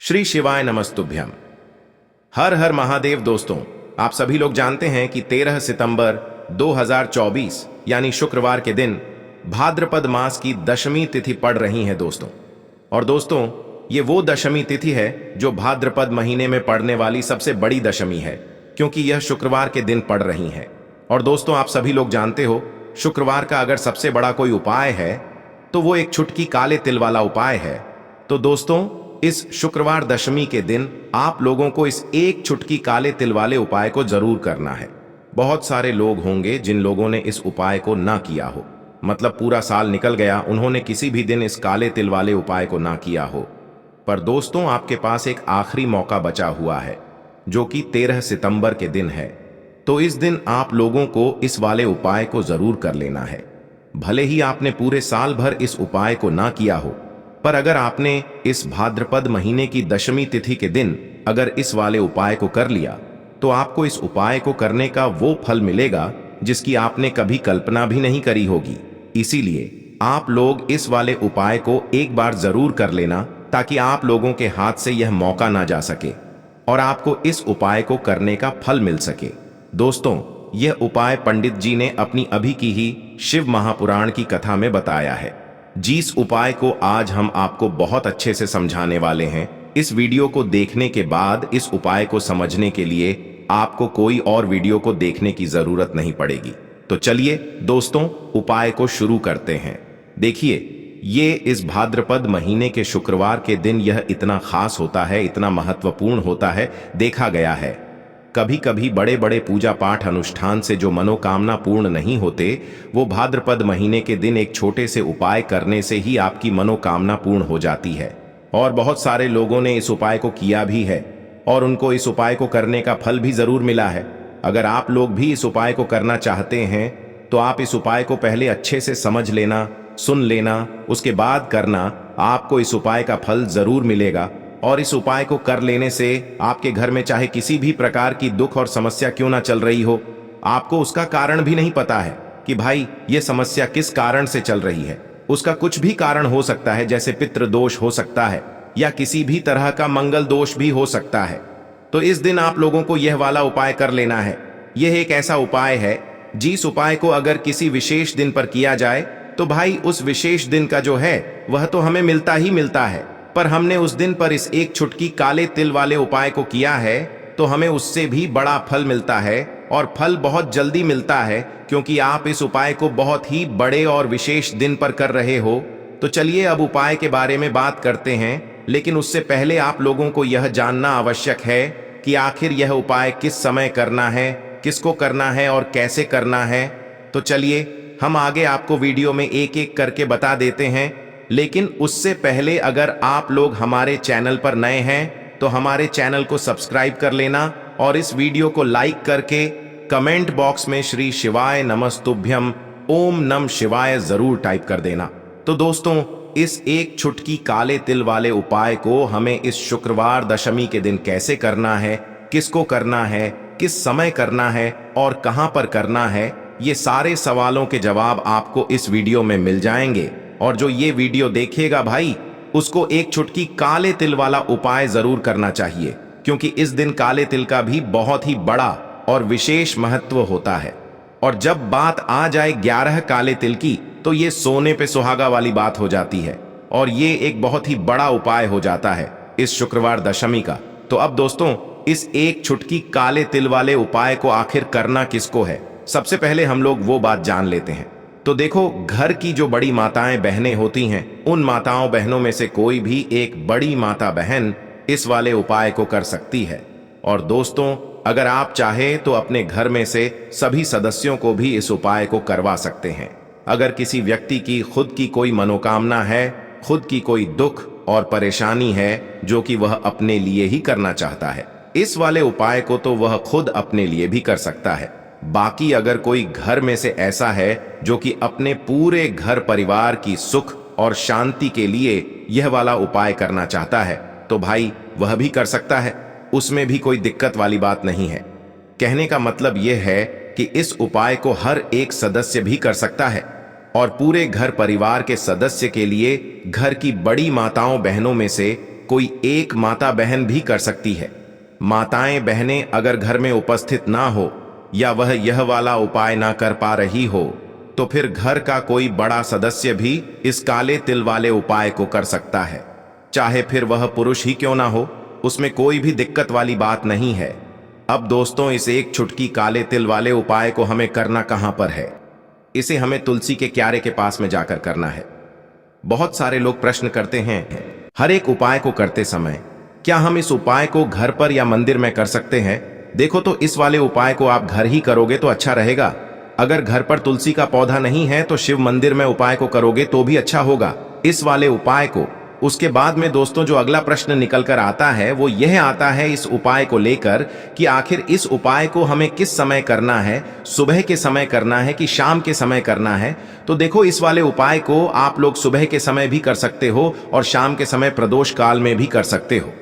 श्री शिवाय नमस्तुभ्यम। हर हर महादेव। दोस्तों, आप सभी लोग जानते हैं कि 13 सितंबर 2024 यानी शुक्रवार के दिन भाद्रपद मास की दशमी तिथि पड़ रही है दोस्तों। और दोस्तों, ये वो दशमी तिथि है जो भाद्रपद महीने में पड़ने वाली सबसे बड़ी दशमी है, क्योंकि यह शुक्रवार के दिन पड़ रही है। और दोस्तों, आप सभी लोग जानते हो, शुक्रवार का अगर सबसे बड़ा कोई उपाय है तो वो एक छुटकी काले तिल वाला उपाय है। तो दोस्तों, इस शुक्रवार दशमी के दिन आप लोगों को इस एक छुटकी काले तिल वाले उपाय को जरूर करना है। बहुत सारे लोग होंगे जिन लोगों ने इस उपाय को ना किया हो, मतलब पूरा साल निकल गया, उन्होंने किसी भी दिन इस काले तिल वाले उपाय को ना किया हो। पर दोस्तों, आपके पास एक आखिरी मौका बचा हुआ है, जो कि 13 सितंबर के दिन है। तो इस दिन आप लोगों को इस वाले उपाय को जरूर कर लेना है। भले ही आपने पूरे साल भर इस उपाय को ना किया हो, पर अगर आपने इस भाद्रपद महीने की दशमी तिथि के दिन अगर इस वाले उपाय को कर लिया, तो आपको इस उपाय को करने का वो फल मिलेगा जिसकी आपने कभी कल्पना भी नहीं करी होगी। इसीलिए आप लोग इस वाले उपाय को एक बार जरूर कर लेना, ताकि आप लोगों के हाथ से यह मौका ना जा सके और आपको इस उपाय को करने का फल मिल सके। दोस्तों, यह उपाय पंडित जी ने अपनी अभी की ही शिव महापुराण की कथा में बताया है। जिस उपाय को आज हम आपको बहुत अच्छे से समझाने वाले हैं, इस वीडियो को देखने के बाद इस उपाय को समझने के लिए आपको कोई और वीडियो को देखने की जरूरत नहीं पड़ेगी। तो चलिए दोस्तों, उपाय को शुरू करते हैं। देखिए, ये इस भाद्रपद महीने के शुक्रवार के दिन यह इतना खास होता है, इतना महत्वपूर्ण होता है। देखा गया है, कभी कभी बड़े बड़े पूजा पाठ अनुष्ठान से जो मनोकामना पूर्ण नहीं होते, वो भाद्रपद महीने के दिन एक छोटे से उपाय करने से ही आपकी मनोकामना पूर्ण हो जाती है। और बहुत सारे लोगों ने इस उपाय को किया भी है और उनको इस उपाय को करने का फल भी जरूर मिला है। अगर आप लोग भी इस उपाय को करना चाहते हैं, तो आप इस उपाय को पहले अच्छे से समझ लेना, सुन लेना, उसके बाद करना। आपको इस उपाय का फल जरूर मिलेगा। और इस उपाय को कर लेने से आपके घर में चाहे किसी भी प्रकार की दुख और समस्या क्यों ना चल रही हो, आपको उसका कारण भी नहीं पता है कि भाई ये समस्या किस कारण से चल रही है। उसका कुछ भी कारण हो सकता है, जैसे पितृ दोष हो सकता है या किसी भी तरह का मंगल दोष भी हो सकता है। तो इस दिन आप लोगों को यह वाला उपाय कर लेना है। यह एक ऐसा उपाय है, जिस उपाय को अगर किसी विशेष दिन पर किया जाए, तो भाई उस विशेष दिन का जो है वह तो हमें मिलता ही मिलता है। पर हमने उस दिन पर इस एक छुटकी काले तिल वाले उपाय को किया है, तो हमें उससे भी बड़ा फल मिलता है, और फल बहुत जल्दी मिलता है, क्योंकि आप इस उपाय को बहुत ही बड़े और विशेष दिन पर कर रहे हो। तो चलिए अब उपाय के बारे में बात करते हैं, लेकिन उससे पहले आप लोगों को यह जानना आवश्यक है कि आखिर यह उपाय किस समय करना है, किसको करना है और कैसे करना है। तो चलिए हम आगे आपको वीडियो में एक एक करके बता देते हैं। लेकिन उससे पहले अगर आप लोग हमारे चैनल पर नए हैं, तो हमारे चैनल को सब्सक्राइब कर लेना और इस वीडियो को लाइक करके कमेंट बॉक्स में श्री शिवाय नमस्तुभ्यम ओम नम शिवाय जरूर टाइप कर देना। तो दोस्तों, इस एक छुटकी काले तिल वाले उपाय को हमें इस शुक्रवार दशमी के दिन कैसे करना है, किसको करना है, किस समय करना है और कहां पर करना है, ये सारे सवालों के जवाब आपको इस वीडियो में मिल जाएंगे। और जो ये वीडियो देखेगा भाई, उसको एक छुटकी काले तिल वाला उपाय जरूर करना चाहिए, क्योंकि इस दिन काले तिल का भी बहुत ही बड़ा और विशेष महत्व होता है। और जब बात आ जाए 11 काले तिल की, तो ये सोने पे सुहागा वाली बात हो जाती है और ये एक बहुत ही बड़ा उपाय हो जाता है इस शुक्रवार दशमी का। तो अब दोस्तों, इस एक छुटकी काले तिल वाले उपाय को आखिर करना किसको है, सबसे पहले हम लोग वो बात जान लेते हैं। तो देखो, घर की जो बड़ी माताएं बहनें होती हैं, उन माताओं बहनों में से कोई भी एक बड़ी माता बहन इस वाले उपाय को कर सकती है। और दोस्तों, अगर आप चाहे तो अपने घर में से सभी सदस्यों को भी इस उपाय को करवा सकते हैं। अगर किसी व्यक्ति की खुद की कोई मनोकामना है, खुद की कोई दुख और परेशानी है जो कि वह अपने लिए ही करना चाहता है, इस वाले उपाय को तो वह खुद अपने लिए भी कर सकता है। बाकी अगर कोई घर में से ऐसा है जो कि अपने पूरे घर परिवार की सुख और शांति के लिए यह वाला उपाय करना चाहता है, तो भाई वह भी कर सकता है। उसमें भी कोई दिक्कत वाली बात नहीं है। कहने का मतलब यह है कि इस उपाय को हर एक सदस्य भी कर सकता है, और पूरे घर परिवार के सदस्य के लिए घर की बड़ी माताओं बहनों में से कोई एक माता बहन भी कर सकती है। माताएं बहनें अगर घर में उपस्थित ना हो या वह यह वाला उपाय ना कर पा रही हो तो फिर घर का कोई बड़ा सदस्य भी इस काले तिल वाले उपाय को कर सकता है, चाहे फिर वह पुरुष ही क्यों ना हो। उसमें कोई भी दिक्कत वाली बात नहीं है। अब दोस्तों, इस एक चुटकी काले तिल वाले उपाय को हमें करना कहां पर है? इसे हमें तुलसी के क्यारे के पास में जाकर करना है। बहुत सारे लोग प्रश्न करते हैं, हर एक उपाय को करते समय क्या हम इस उपाय को घर पर या मंदिर में कर सकते हैं? देखो, तो इस वाले उपाय को आप घर ही करोगे तो अच्छा रहेगा। अगर घर पर तुलसी का पौधा नहीं है तो शिव मंदिर में उपाय को करोगे तो भी अच्छा होगा, इस वाले उपाय को। उसके बाद में दोस्तों, जो अगला प्रश्न निकल कर आता है वो यह आता है इस उपाय को लेकर कि आखिर इस उपाय को हमें किस समय करना है, सुबह के समय करना है कि शाम के समय करना है? तो देखो, इस वाले उपाय को आप लोग सुबह के समय भी कर सकते हो और शाम के समय प्रदोष काल में भी कर सकते हो।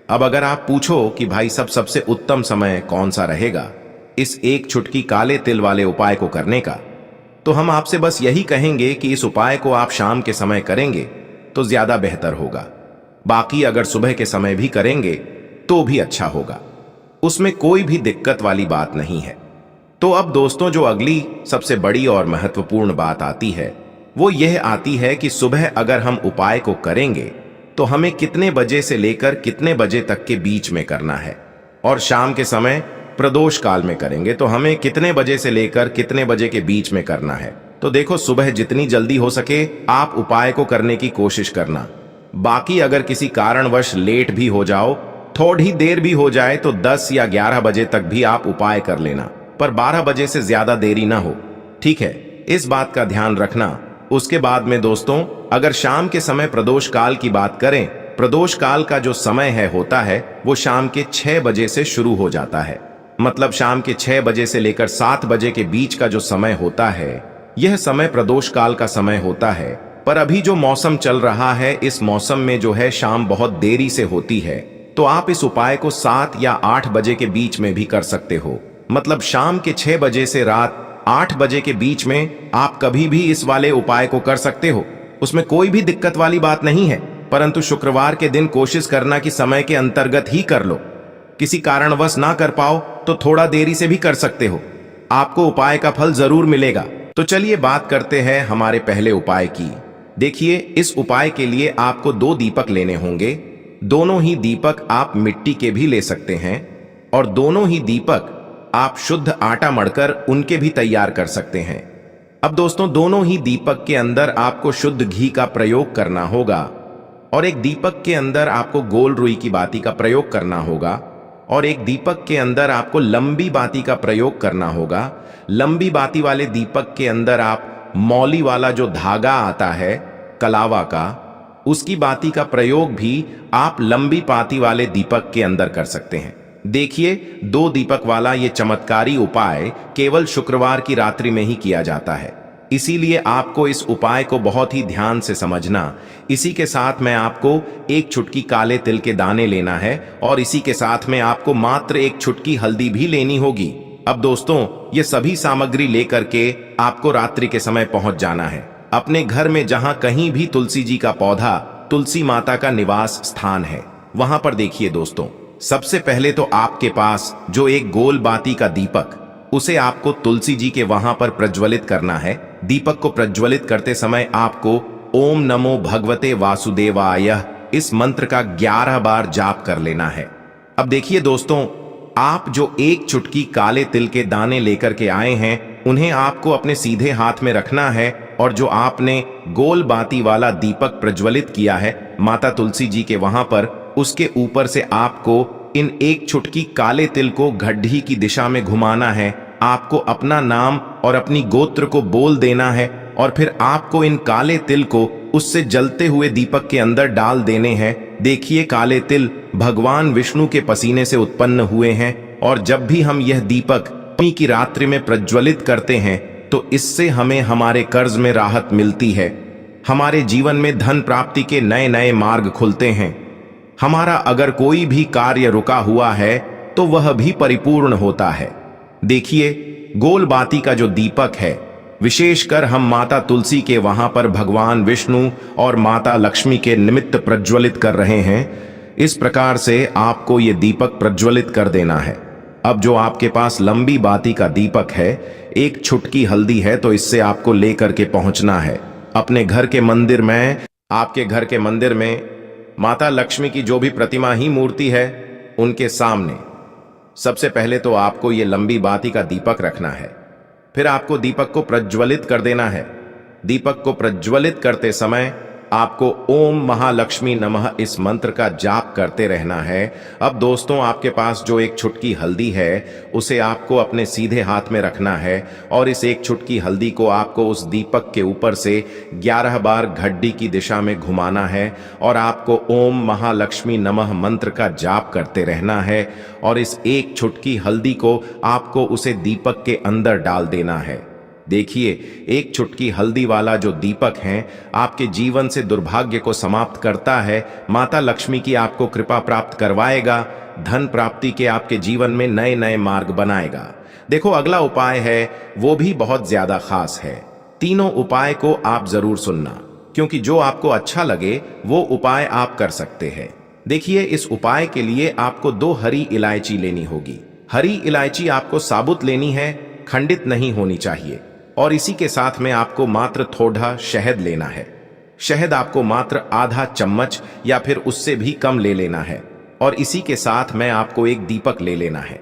अब अगर आप पूछो कि भाई सबसे उत्तम समय कौन सा रहेगा इस एक चुटकी काले तिल वाले उपाय को करने का, तो हम आपसे बस यही कहेंगे कि इस उपाय को आप शाम के समय करेंगे तो ज्यादा बेहतर होगा। बाकी अगर सुबह के समय भी करेंगे तो भी अच्छा होगा, उसमें कोई भी दिक्कत वाली बात नहीं है। तो अब दोस्तों, जो अगली सबसे बड़ी और महत्वपूर्ण बात आती है वो यह आती है कि सुबह अगर हम उपाय को करेंगे तो हमें कितने बजे से लेकर कितने बजे तक के बीच में करना है, और शाम के समय प्रदोष काल में करेंगे तो हमें कितने बजे से लेकर कितने बजे के बीच में करना है। तो देखो, सुबह जितनी जल्दी हो सके आप उपाय को करने की कोशिश करना। बाकी अगर किसी कारणवश लेट भी हो जाओ, थोड़ी देर भी हो जाए, तो 10 या 11 बजे तक भी आप उपाय कर लेना, पर 12 बजे से ज्यादा देरी ना हो, ठीक है? इस बात का ध्यान रखना। उसके बाद में दोस्तों, अगर शाम के समय प्रदोष काल की बात करें, प्रदोष काल का जो समय होता है वो शाम के 6 बजे से शुरू हो जाता है। मतलब शाम के 6 बजे से लेकर 7 बजे के बीच का जो समय होता है यह समय प्रदोष काल का समय होता है। पर अभी जो मौसम चल रहा है, इस मौसम में जो है शाम बहुत देरी से होती है, तो आप इस उपाय को 7 या 8 बजे के बीच में भी कर सकते हो। मतलब शाम के 6 बजे से रात 8 बजे के बीच में आप कभी भी इस वाले उपाय को कर सकते हो, उसमें कोई भी दिक्कत वाली बात नहीं है। परंतु शुक्रवार के दिन कोशिश करना कि समय के अंतर्गत ही कर लो। किसी कारणवश ना कर पाओ तो थोड़ा देरी से भी कर सकते हो, आपको उपाय का फल जरूर मिलेगा। तो चलिए बात करते हैं हमारे पहले उपाय की। देखिए, इस उपाय के लिए आपको 2 दीपक लेने होंगे। दोनों ही दीपक आप मिट्टी के भी ले सकते हैं और दोनों ही दीपक आप शुद्ध आटा मढ़कर उनके भी तैयार कर सकते हैं। अब दोस्तों, दोनों ही दीपक के अंदर आपको शुद्ध घी का प्रयोग करना होगा और एक दीपक के अंदर आपको गोल रुई की बाती का प्रयोग करना होगा और एक दीपक के अंदर आपको लंबी बाती का प्रयोग करना होगा। लंबी बाती वाले दीपक के अंदर आप मौली वाला जो धागा आता है कलावा का, उसकी बाती का प्रयोग भी आप लंबी बाती वाले दीपक के अंदर कर सकते हैं। देखिए, 2 दीपक वाला ये चमत्कारी उपाय केवल शुक्रवार की रात्रि में ही किया जाता है, इसीलिए आपको इस उपाय को बहुत ही ध्यान से समझना। इसी के साथ में आपको एक चुटकी काले तिल के दाने लेना है और इसी के साथ में आपको मात्र एक चुटकी हल्दी भी लेनी होगी। अब दोस्तों, ये सभी सामग्री लेकर के आपको रात्रि के समय पहुंच जाना है अपने घर में, जहां कहीं भी तुलसी जी का पौधा, तुलसी माता का निवास स्थान है, वहां पर देखिए दोस्तों, सबसे पहले तो आपके पास जो एक गोल बाती का दीपक, उसे आपको तुलसी जी के वहां पर प्रज्वलित करना है। दीपक को प्रज्वलित करते समय आपको ओम नमो भगवते वासुदेवाय इस मंत्र का 11 बार जाप कर लेना है। अब देखिए दोस्तों, आप जो एक चुटकी काले तिल के दाने लेकर के आए हैं, उन्हें आपको अपने सीधे हाथ में रखना है और जो आपने गोल बाती वाला दीपक प्रज्वलित किया है माता तुलसी जी के वहां पर, उसके ऊपर से आपको इन एक चुटकी काले तिल को गड्ढी की दिशा में घुमाना है। आपको अपना नाम और अपनी गोत्र को बोल देना है और फिर आपको इन काले तिल को उससे जलते हुए दीपक के अंदर डाल देने हैं। देखिए, काले तिल भगवान विष्णु के पसीने से उत्पन्न हुए हैं और जब भी हम यह दीपक नवमी की रात्रि में प्रज्वलित करते हैं तो इससे हमें हमारे कर्ज में राहत मिलती है, हमारे जीवन में धन प्राप्ति के नए नए मार्ग खुलते हैं। हमारा अगर कोई भी कार्य रुका हुआ है तो वह भी परिपूर्ण होता है। देखिए, गोल बाती का जो दीपक है, विशेषकर हम माता तुलसी के वहां पर भगवान विष्णु और माता लक्ष्मी के निमित्त प्रज्वलित कर रहे हैं। इस प्रकार से आपको ये दीपक प्रज्वलित कर देना है। अब जो आपके पास लंबी बाती का दीपक है, एक छुटकी हल्दी है, तो इससे आपको लेकर के पहुंचना है अपने घर के मंदिर में। आपके घर के मंदिर में माता लक्ष्मी की जो भी प्रतिमा ही मूर्ति है, उनके सामने सबसे पहले तो आपको ये लंबी बाती का दीपक रखना है। फिर आपको दीपक को प्रज्वलित कर देना है। दीपक को प्रज्वलित करते समय आपको ओम महालक्ष्मी नमः इस मंत्र का जाप करते रहना है। अब दोस्तों, आपके पास जो एक छुटकी हल्दी है, उसे आपको अपने सीधे हाथ में रखना है और इस एक छुटकी हल्दी को आपको उस दीपक के ऊपर से 11 बार घड्डी की दिशा में घुमाना है और आपको ओम महालक्ष्मी नमः मंत्र का जाप करते रहना है। और इस एक छुटकी हल्दी को आपको उसे दीपक के अंदर डाल देना है। देखिए, एक छुटकी हल्दी वाला जो दीपक है आपके जीवन से दुर्भाग्य को समाप्त करता है, माता लक्ष्मी की आपको कृपा प्राप्त करवाएगा, धन प्राप्ति के आपके जीवन में नए नए मार्ग बनाएगा। देखो, अगला उपाय है वो भी बहुत ज्यादा खास है। तीनों उपाय को आप जरूर सुनना, क्योंकि जो आपको अच्छा लगे वो उपाय आप कर सकते हैं। देखिए, इस उपाय के लिए आपको 2 हरी इलायची लेनी होगी। हरी इलायची आपको साबुत लेनी है, खंडित नहीं होनी चाहिए। और इसी के साथ में आपको मात्र थोड़ा शहद लेना है। शहद आपको मात्र आधा चम्मच या फिर उससे भी कम ले लेना है। और इसी के साथ में आपको एक दीपक ले लेना है।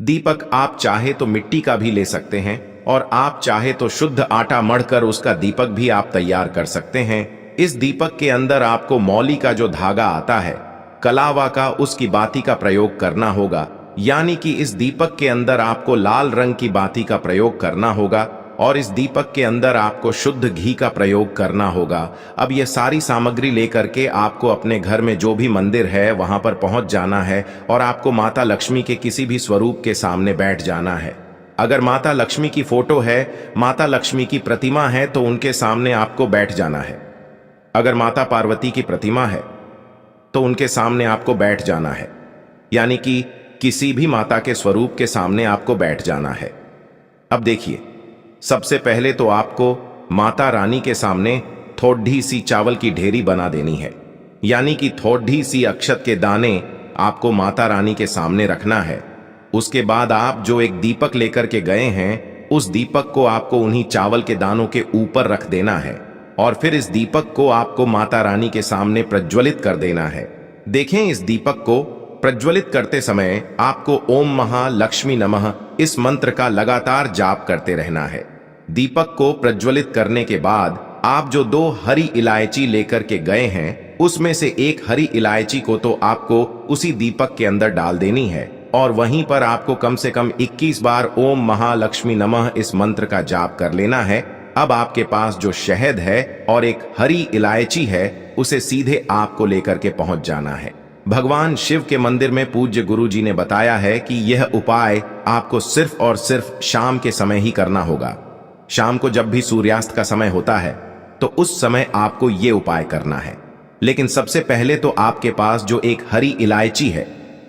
दीपक आप चाहे तो मिट्टी का भी ले सकते हैं और आप चाहे तो शुद्ध आटा मढ़कर उसका दीपक भी आप तैयार कर सकते हैं। इस दीपक के अंदर आपको मौली का जो धागा आता है, कलावा का, उसकी बाती का प्रयोग करना होगा। यानी कि इस दीपक के अंदर आपको लाल रंग की बाती का प्रयोग करना होगा और इस दीपक के अंदर आपको शुद्ध घी का प्रयोग करना होगा। अब ये सारी सामग्री लेकर के आपको अपने घर में जो भी मंदिर है वहां पर पहुंच जाना है और आपको माता लक्ष्मी के किसी भी स्वरूप के सामने बैठ जाना है। अगर माता लक्ष्मी की फोटो है, माता लक्ष्मी की प्रतिमा है, तो उनके सामने आपको बैठ जाना है। अगर माता पार्वती की प्रतिमा है तो उनके सामने आपको बैठ जाना है। यानी कि किसी भी माता के स्वरूप के सामने आपको बैठ जाना है। अब देखिए, सबसे पहले तो आपको माता रानी के सामने थोड़ी सी चावल की ढेरी बना देनी है। यानी कि थोड़ी सी अक्षत के दाने आपको माता रानी के सामने रखना है। उसके बाद आप जो एक दीपक लेकर के गए हैं, उस दीपक को आपको उन्हीं चावल के दानों के ऊपर रख देना है और फिर इस दीपक को आपको माता रानी के सामने प्रज्वलित कर देना है। देखें, इस दीपक को प्रज्वलित करते समय आपको ओम महालक्ष्मी नमः इस मंत्र का लगातार जाप करते रहना है। दीपक को प्रज्वलित करने के बाद आप जो 2 हरी इलायची लेकर के गए हैं, उसमें से एक हरी इलायची को तो आपको उसी दीपक के अंदर डाल देनी है और वहीं पर आपको कम से कम 21 बार ओम महालक्ष्मी नमः इस मंत्र का जाप कर लेना है। अब आपके पास जो शहद है और एक हरी इलायची है, उसे सीधे आपको लेकर के पहुंच जाना है। भगवान शिव के मंदिर में पूज्य गुरु जी ने बताया है कि यह उपाय आपको सिर्फ और सिर्फ शाम के समय ही करना होगा। शाम को जब भी सूर्यास्त का समय होता है, तो उस समय आपको यह उपाय करना है। लेकिन सबसे पहले तो आपके पास जो एक हरी इलायची है,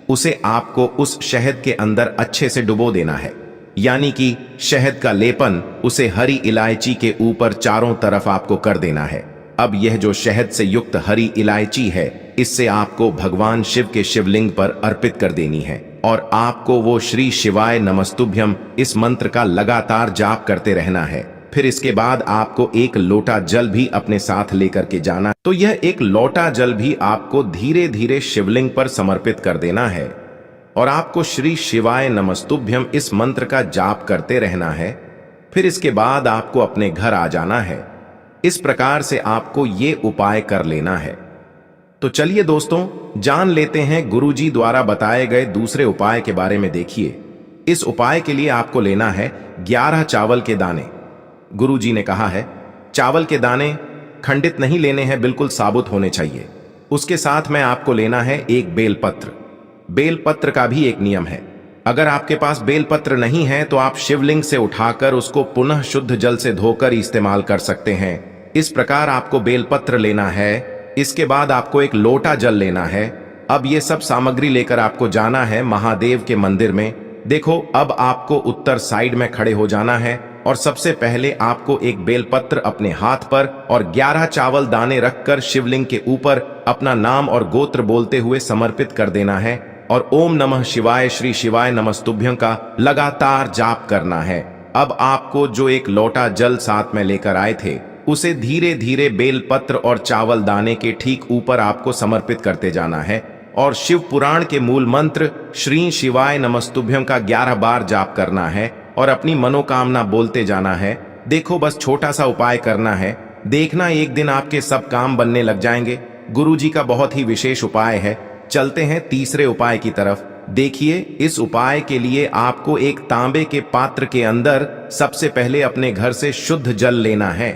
उसे आपको उस शहद के अंदर अच्छे से डुबो देना है। यानी कि शहद का लेपन उसे हरी इलायची के ऊपर चारों तरफ आपको कर देना है। अब यह जो शहद से युक्त हरी इलायची है, इससे आपको भगवान शिव के शिवलिंग पर अर्पित कर देनी है और आपको वो श्री शिवाय नमस्तुभ्यम इस मंत्र का लगातार जाप करते रहना है। फिर इसके बाद आपको एक लोटा जल भी अपने साथ लेकर के जाना। तो यह एक लोटा जल भी आपको धीरे धीरे शिवलिंग पर समर्पित कर देना है और आपको श्री शिवाय नमस्तुभ्यम इस मंत्र का जाप करते रहना है। फिर इसके बाद आपको अपने घर आ जाना है। इस प्रकार से आपको ये उपाय कर लेना है। तो चलिए दोस्तों, जान लेते हैं गुरुजी द्वारा बताए गए दूसरे उपाय के बारे में। देखिए, इस उपाय के लिए आपको लेना है 11 चावल के दाने। गुरुजी ने कहा है चावल के दाने खंडित नहीं लेने हैं, बिल्कुल साबुत होने चाहिए। उसके साथ में आपको लेना है एक बेलपत्र। बेलपत्र का भी एक नियम है, अगर आपके पास बेलपत्र नहीं है तो आप शिवलिंग से उठाकर उसको पुनः शुद्ध जल से धोकर इस्तेमाल कर सकते हैं। इस प्रकार आपको बेलपत्र लेना है। इसके बाद आपको एक लोटा जल लेना है। अब ये सब सामग्री लेकर आपको जाना है महादेव के मंदिर में। देखो, अब आपको उत्तर साइड में खड़े हो जाना है और सबसे पहले आपको एक बेलपत्र अपने हाथ पर और 11 चावल दाने रखकर शिवलिंग के ऊपर अपना नाम और गोत्र बोलते हुए समर्पित कर देना है और ओम नमः शिवाय श्री शिवाय नमस्तुभ्यं का लगातार जाप करना है। अब आपको जो एक लोटा जल साथ में लेकर आए थे उसे धीरे धीरे बेलपत्र और चावल दाने के ठीक ऊपर आपको समर्पित करते जाना है और शिव पुराण के मूल मंत्र श्री शिवाय नमस्तुभ्यं का 11 बार जाप करना है और अपनी मनोकामना बोलते जाना है। देखो, बस छोटा सा उपाय करना है, देखना एक दिन आपके सब काम बनने लग जाएंगे। गुरुजी का बहुत ही विशेष उपाय है। चलते हैं तीसरे उपाय की तरफ। देखिए, इस उपाय के लिए आपको एक तांबे के पात्र के अंदर सबसे पहले अपने घर से शुद्ध जल लेना है।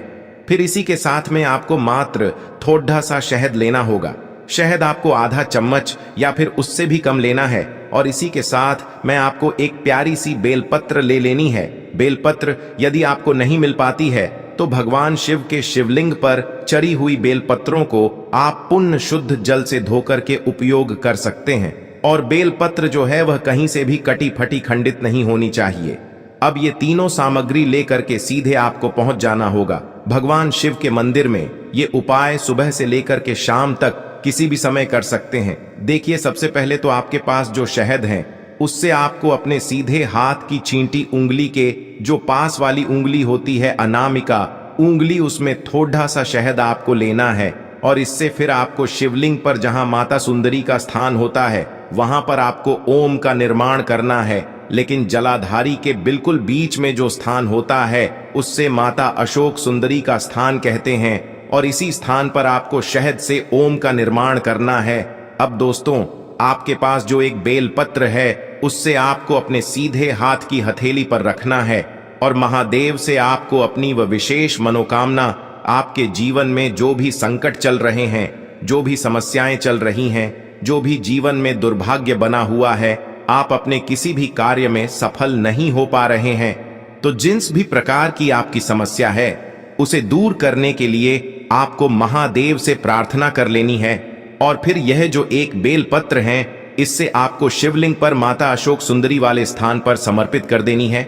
फिर इसी के साथ में आपको मात्र थोड़ा सा शहद लेना होगा। शहद आपको आधा चम्मच या फिर उससे भी कम लेना है और इसी के साथ मैं आपको एक प्यारी सी बेलपत्र ले लेनी है। बेलपत्र यदि आपको नहीं मिल पाती है तो भगवान शिव के शिवलिंग पर चढ़ी हुई बेलपत्रों को आप पुण्य शुद्ध जल से धोकर के उपयोग कर सकते हैं और बेलपत्र जो है वह कहीं से भी कटी फटी खंडित नहीं होनी चाहिए। अब ये तीनों सामग्री लेकर के सीधे आपको पहुंच जाना होगा भगवान शिव के मंदिर में। ये उपाय सुबह से लेकर के शाम तक किसी भी समय कर सकते हैं। देखिए, सबसे पहले तो आपके पास जो शहद है उससे आपको अपने सीधे हाथ की चींटी उंगली के जो पास वाली उंगली होती है अनामिका उंगली, उसमें थोड़ा सा शहद आपको लेना है और इससे फिर आपको शिवलिंग पर जहां माता सुंदरी का स्थान होता है वहां पर आपको ओम का निर्माण करना है। लेकिन जलाधारी के बिल्कुल बीच में जो स्थान होता है उससे माता अशोक सुंदरी का स्थान कहते हैं और इसी स्थान पर आपको शहद से ओम का निर्माण करना है। अब दोस्तों, आपके पास जो एक बेलपत्र है उससे आपको अपने सीधे हाथ की हथेली पर रखना है और महादेव से आपको अपनी वह विशेष मनोकामना, आपके जीवन में जो भी संकट चल रहे हैं, जो भी समस्याएं चल रही हैं, जो भी जीवन में दुर्भाग्य बना हुआ है, आप अपने किसी भी कार्य में सफल नहीं हो पा रहे हैं, तो जिस भी प्रकार की आपकी समस्या है उसे दूर करने के लिए आपको महादेव से प्रार्थना कर लेनी है। और फिर यह जो एक बेलपत्र है इससे आपको शिवलिंग पर माता अशोक सुंदरी वाले स्थान पर समर्पित कर देनी है।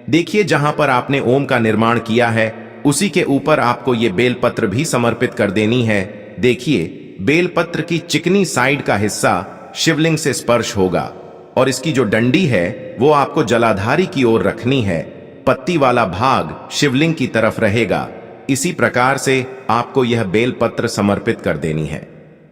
देखिए, जहां पर आपने ओम का निर्माण किया है उसी के ऊपर आपको ये बेलपत्र भी समर्पित कर देनी है। देखिए, बेलपत्र की चिकनी साइड का हिस्सा शिवलिंग से स्पर्श होगा और इसकी जो डंडी है वो आपको जलाधारी की ओर रखनी है। पत्ती वाला भाग शिवलिंग की तरफ रहेगा। इसी प्रकार से आपको यह बेलपत्र समर्पित कर देनी है।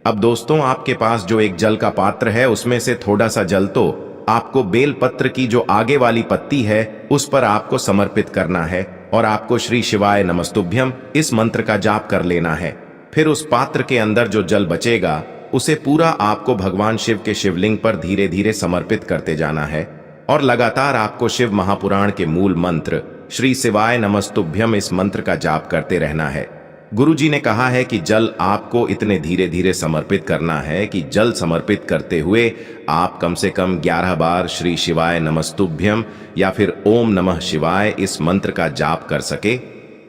अब दोस्तों, आपके पास जो एक जल का पात्र है उसमें से थोड़ा सा जल तो आपको बेलपत्र की जो आगे वाली पत्ती है उस पर आपको समर्पित करना है और आपको श्री शिवाय नमस्तुभ्यं इस मंत्र का जाप कर लेना है। फिर उस पात्र के अंदर जो जल बचेगा उसे पूरा आपको भगवान शिव के शिवलिंग पर धीरे धीरे समर्पित करते जाना है और लगातार आपको शिव महापुराण के मूल मंत्र श्री शिवाय नमस्तुभ्यं इस मंत्र का जाप करते रहना है। गुरुजी ने कहा है कि जल आपको इतने धीरे धीरे समर्पित करना है कि जल समर्पित करते हुए आप कम से कम 11 बार श्री शिवाय नमस्तुभ्यं या फिर ओम नमः शिवाय इस मंत्र का जाप कर सके।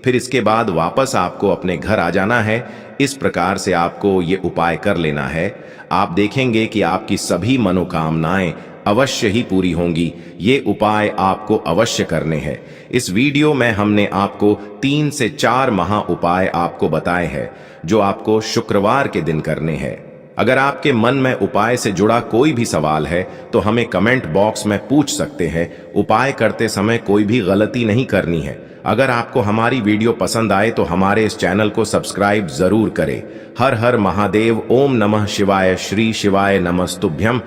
फिर इसके बाद वापस आपको अपने घर आ जाना है। इस प्रकार से आपको ये उपाय कर लेना है। आप देखेंगे कि आपकी सभी मनोकामनाएं अवश्य ही पूरी होंगी। ये उपाय आपको अवश्य करने हैं। इस वीडियो में हमने आपको 3 से 4 महा उपाय आपको बताए हैं जो आपको शुक्रवार के दिन करने हैं। अगर आपके मन में उपाय से जुड़ा कोई भी सवाल है तो हमें कमेंट बॉक्स में पूछ सकते हैं। उपाय करते समय कोई भी गलती नहीं करनी है। अगर आपको हमारी वीडियो पसंद आए तो हमारे इस चैनल को सब्सक्राइब जरूर करें। हर हर महादेव। ओम नमः शिवाय श्री शिवाय नमस्तुभ्यं।